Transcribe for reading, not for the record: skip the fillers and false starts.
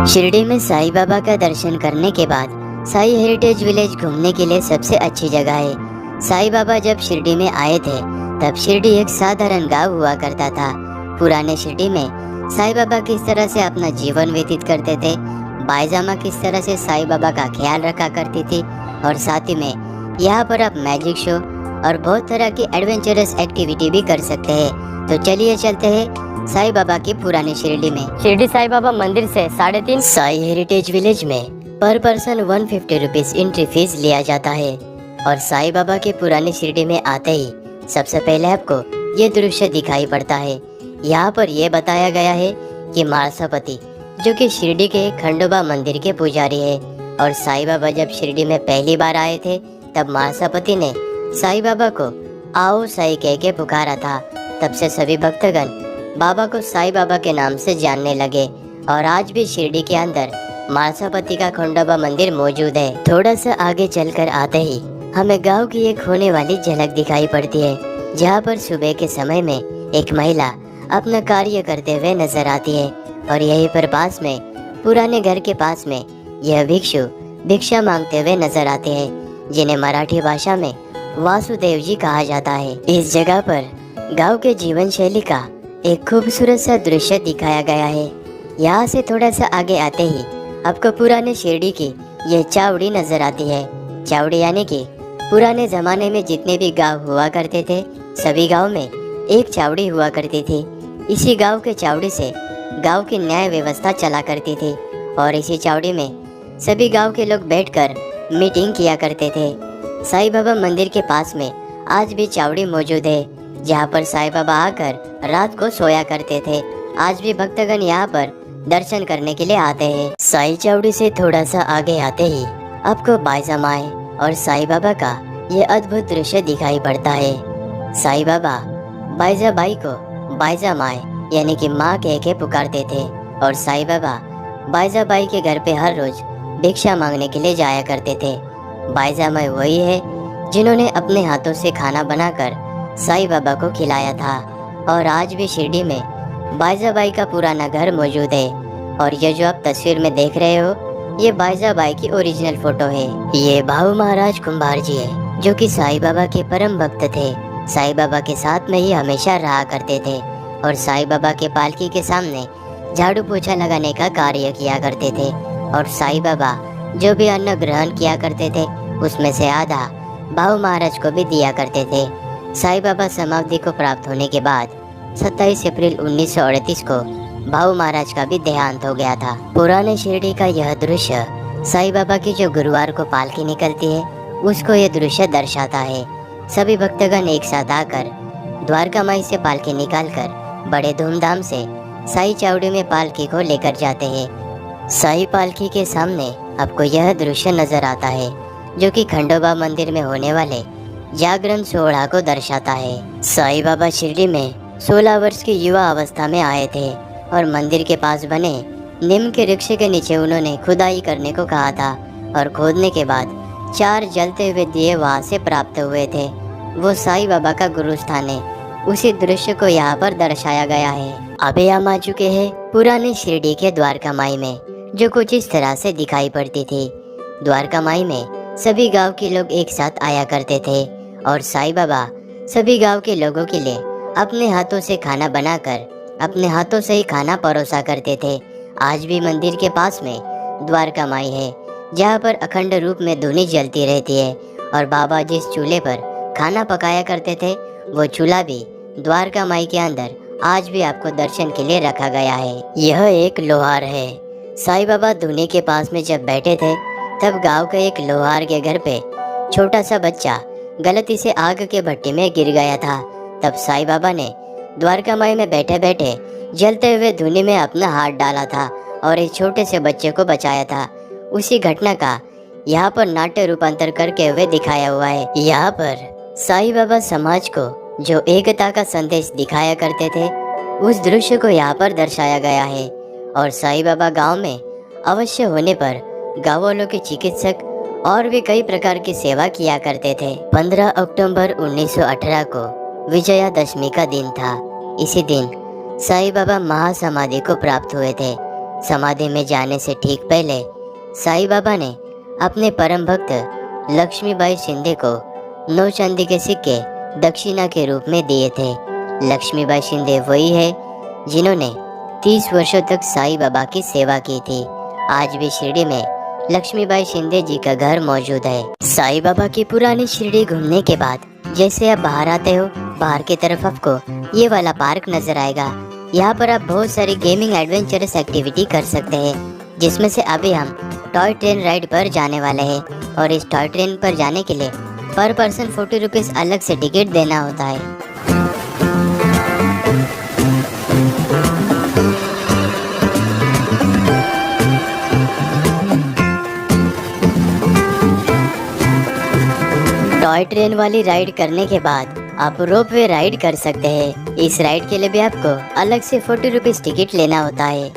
शिरडी में साईं बाबा का दर्शन करने के बाद साई हेरिटेज विलेज घूमने के लिए सबसे अच्छी जगह है। साईं बाबा जब शिरडी में आए थे तब शिरडी एक साधारण गांव हुआ करता था। पुराने शिरडी में साईं बाबा किस तरह से अपना जीवन व्यतीत करते थे, बाईजामा किस तरह से साईं बाबा का ख्याल रखा करती थी, और साथ ही में यहाँ पर आप मैजिक शो और बहुत तरह की एडवेंचरस एक्टिविटी भी कर सकते हैं। तो चलिए चलते हैं साईं बाबा की पुरानी शिरडी में। शिरडी साईं बाबा मंदिर से 3.5 साई हेरिटेज विलेज में पर पर्सन 150 रुपीज एंट्री फीस लिया जाता है। और साईं बाबा के पुरानी शिरडी में आते ही सबसे पहले आपको ये दृश्य दिखाई पड़ता है। यहाँ पर यह बताया गया है कि मालसापति जो कि शिरडी के खंडोबा मंदिर के पुजारी है, और साईं बाबा जब शिरडी में पहली बार आए थे तब मालसापति ने साईं बाबा को आओ साईं कह के पुकारा था। तब से सभी भक्तगण बाबा को साईं बाबा के नाम से जानने लगे, और आज भी शिरडी के अंदर मालसापति का खंडोबा मंदिर मौजूद है। थोड़ा सा आगे चलकर आते ही हमें गांव की एक होने वाली झलक दिखाई पड़ती है, जहां पर सुबह के समय में एक महिला अपना कार्य करते हुए नजर आती है। और यहीं पर पास में पुराने घर के पास में यह भिक्षु भिक्षा मांगते हुए नजर आते हैं, जिन्हें मराठी भाषा में वासुदेव जी कहा जाता है। इस जगह पर गांव के जीवन शैली का एक खूबसूरत सा दृश्य दिखाया गया है। यहाँ से थोड़ा सा आगे आते ही आपको पुराने शिरडी की यह चावड़ी नजर आती है। चावड़ी यानी कि पुराने जमाने में जितने भी गांव हुआ करते थे सभी गांव में एक चावड़ी हुआ करती थी। इसी गांव के चावड़ी से गांव की न्याय व्यवस्था चला करती थी, और इसी चावड़ी में सभी गांव के लोग बैठकर मीटिंग किया करते थे। साईं बाबा मंदिर के पास में आज भी चावड़ी मौजूद है, जहाँ पर साईं बाबा आकर रात को सोया करते थे। आज भी भक्तगण यहाँ पर दर्शन करने के लिए आते हैं। साईं चावड़ी से थोड़ा सा आगे आते ही आपको बाईजामाए और साईं बाबा का ये अद्भुत दृश्य दिखाई पड़ता है। साईं बाबा बाईजा बाई को बाईजामाए यानी कि माँ कह के पुकारते थे, और साईं बाबा बाईजा बाई के घर पे हर रोज भिक्षा मांगने के लिए जाया करते थे। बाईजामाए वही है जिन्होंने अपने हाथों से खाना बनाकर साईं बाबा को खिलाया था। और आज भी शिरडी में बाईजाबाई का पुराना घर मौजूद है, और ये जो आप तस्वीर में देख रहे हो ये बाईजाबाई की ओरिजिनल फोटो है। ये भाऊ महाराज कुंभार जी है, जो कि साईं बाबा के परम भक्त थे। साईं बाबा के साथ में ही हमेशा रहा करते थे, और साईं बाबा के पालकी के सामने झाड़ू पोछा लगाने का कार्य किया करते थे। और साईं बाबा जो भी अन्न ग्रहण किया करते थे उसमें से आधा भाऊ महाराज को भी दिया करते थे। साईं बाबा समाधि को प्राप्त होने के बाद 27 अप्रैल 1938 को भाऊ महाराज का भी देहांत हो गया था। पुराने शिरडी का यह दृश्य साईं बाबा की जो गुरुवार को पालकी निकलती है उसको यह दृश्य दर्शाता है। सभी भक्तगण एक साथ आकर द्वारका माई से पालकी निकालकर बड़े धूमधाम से साईं चावड़ी में पालकी को लेकर जाते हैं। साईं पालकी के सामने आपको यह दृश्य नजर आता है, जो कि खंडोबा मंदिर में होने वाले जागरण सोहळा को दर्शाता है। साईं बाबा शिरडी में 16 वर्ष की युवा अवस्था में आए थे, और मंदिर के पास बने नीम के वृक्ष के नीचे उन्होंने खुदाई करने को कहा था, और खोदने के बाद 4 जलते हुए दिए वहाँ से प्राप्त हुए थे। वो साईं बाबा का गुरुस्थान है। उसी दृश्य को यहाँ पर दर्शाया गया है। अभी हम आ चुके हैं पुराने शिरडी के द्वारका माई में, जो कुछ इस तरह से दिखाई पड़ती थी। द्वारका माई में सभी गांव के लोग एक साथ आया करते थे, और साईं बाबा सभी गांव के लोगों के लिए अपने हाथों से खाना बनाकर अपने हाथों से ही खाना परोसा करते थे। आज भी मंदिर के पास में द्वारका माई है, जहाँ पर अखंड रूप में धुनी जलती रहती है, और बाबा जिस चूल्हे पर खाना पकाया करते थे वो चूल्हा भी द्वारका माई के अंदर आज भी आपको दर्शन के लिए रखा गया है। यह एक लोहार है। साईं बाबा धुनी के पास में जब बैठे थे तब गांव के एक लोहार के घर पे छोटा सा बच्चा गलती से आग के भट्टी में गिर गया था। तब साईं बाबा ने द्वारका माई में बैठे बैठे जलते हुए धुनी में अपना हाथ डाला था और एक छोटे से बच्चे को बचाया था। उसी घटना का यहाँ पर नाट्य रूपांतर करके हुए दिखाया हुआ है। यहाँ पर साईं बाबा समाज को जो एकता का संदेश दिखाया करते थे उस दृश्य को यहाँ पर दर्शाया गया है। और साईं बाबा गाँव में अवश्य होने पर गाँव वालों के चिकित्सक और भी कई प्रकार की सेवा किया करते थे। 15 अक्टूबर 1918 को विजयादशमी का दिन था। इसी दिन साईं बाबा महासमाधि को प्राप्त हुए थे। समाधि में जाने से ठीक पहले साईं बाबा ने अपने परम भक्त लक्ष्मीबाई शिंदे को 9 चांदी के सिक्के दक्षिणा के रूप में दिए थे। लक्ष्मीबाई शिंदे वही है जिन्होंने 30 वर्षों तक साईं बाबा की सेवा की थी। आज भी शिरडी में लक्ष्मीबाई शिंदे जी का घर मौजूद है। साईं बाबा की पुरानी शिरडी घूमने के बाद जैसे आप बाहर आते हो, बाहर की तरफ आपको ये वाला पार्क नजर आएगा। यहाँ पर आप बहुत सारी गेमिंग एडवेंचरस एक्टिविटी कर सकते हैं, जिसमें से अभी हम टॉय ट्रेन राइड पर जाने वाले हैं। और इस टॉय ट्रेन पर जाने के लिए पर पर्सन 40 रुपीज़ अलग से टिकट देना होता है। टॉय ट्रेन वाली राइड करने के बाद आप रोप वे राइड कर सकते हैं। इस राइड के लिए भी आपको अलग से 40 रुपीज़ टिकट लेना होता है।